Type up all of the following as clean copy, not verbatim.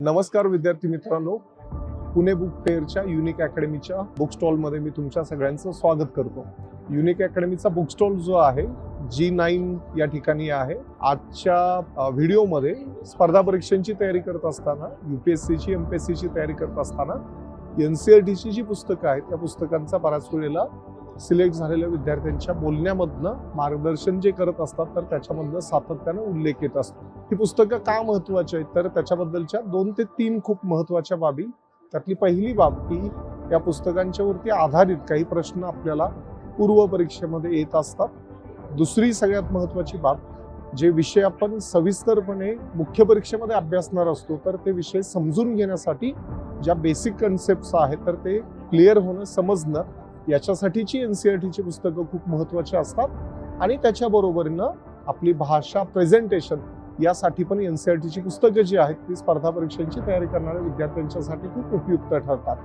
नमस्कार विद्यार्थी मित्रांनो, पुणे बुक फेअरच्या युनिक अकॅडमीच्या बुक स्टॉलमध्ये मी तुमच्या सगळ्यांचं स्वागत करतो. युनिक अकॅडमीचा बुक स्टॉल जो आहे G9 या ठिकाणी आहे. आजच्या व्हिडिओमध्ये स्पर्धा परीक्षांची तयारी करत असताना, UPSCची MPSCची तयारी करत असताना NCERTची जी पुस्तकं आहेत त्या पुस्तकांचा बऱ्याच वेळेला सिलेक्ट झालेल्या विद्यार्थ्यांच्या बोलण्यामधनं मार्गदर्शन जे करत असतात तर त्याच्यामधनं सातत्यानं उल्लेख येत असतो. ही पुस्तकं का महत्त्वाची आहेत तर त्याच्याबद्दलच्या 2 ते 3 खूप महत्त्वाच्या बाबी. त्यातली पहिली बाब की या पुस्तकांच्या वरती आधारित काही प्रश्न आपल्याला पूर्व परीक्षेमध्ये येत असतात. दुसरी सगळ्यात महत्त्वाची बाब, जे विषय आपण सविस्तरपणे मुख्य परीक्षेमध्ये अभ्यासणार असतो तर ते विषय समजून घेण्यासाठी ज्या बेसिक कन्सेप्ट्स आहेत तर ते क्लिअर होणं, समजणं, याच्यासाठीची NCERTची पुस्तकं खूप महत्त्वाची असतात. आणि त्याच्याबरोबरीनं आपली भाषा, प्रेझेंटेशन यासाठी पण NCERTची पुस्तकं जी आहेत ती स्पर्धा परीक्षांची तयारी करणाऱ्या विद्यार्थ्यांच्यासाठी खूप उपयुक्त ठरतात.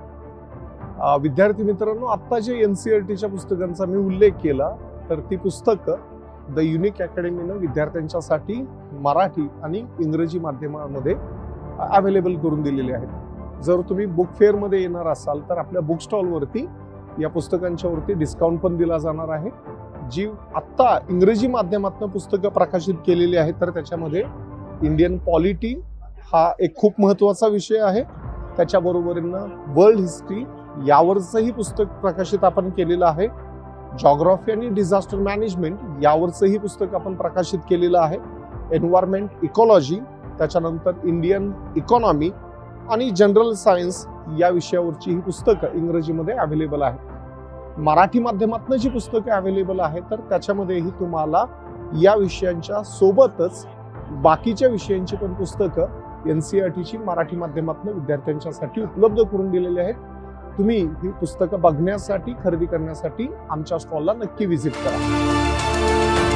विद्यार्थी मित्रांनो, आत्ता जे NCERTच्या पुस्तकांचा मी उल्लेख केला तर ती पुस्तकं द युनिक अकॅडमीनं विद्यार्थ्यांच्यासाठी मराठी आणि इंग्रजी माध्यमामध्ये अवेलेबल करून दिलेले आहेत. जर तुम्ही बुक फेअरमध्ये येणार असाल तर आपल्या बुक स्टॉलवरती या पुस्तकांच्या वरती डिस्काउंट पण दिला जाणार आहे. जी आत्ता इंग्रजी माध्यमातून पुस्तकं प्रकाशित केलेली आहेत तर त्याच्यामध्ये इंडियन पॉलिटी हा एक खूप महत्त्वाचा विषय आहे. त्याच्याबरोबरीनं वर्ल्ड हिस्ट्री यावरचंही पुस्तक प्रकाशित आपण केलेलं आहे. जॉग्राफी आणि डिझास्टर मॅनेजमेंट यावरचंही पुस्तक आपण प्रकाशित केलेलं आहे. एन्व्हायरमेंट, इकॉलॉजी, त्याच्यानंतर इंडियन इकॉनॉमी आणि जनरल सायन्स या विषयावरची ही पुस्तकं इंग्रजीमध्ये अवेलेबल आहेत. मराठी माध्यमातून जी पुस्तकं अवेलेबल आहेत तर त्याच्यामध्येही तुम्हाला या विषयांच्या सोबतच बाकीच्या विषयांची पण पुस्तकं NCERTची मराठी माध्यमातून विद्यार्थ्यांच्यासाठी उपलब्ध करून दिलेली आहेत. तुम्ही ही पुस्तकं बघण्यासाठी, खरेदी करण्यासाठी आमच्या स्टॉलला नक्की व्हिजिट करा.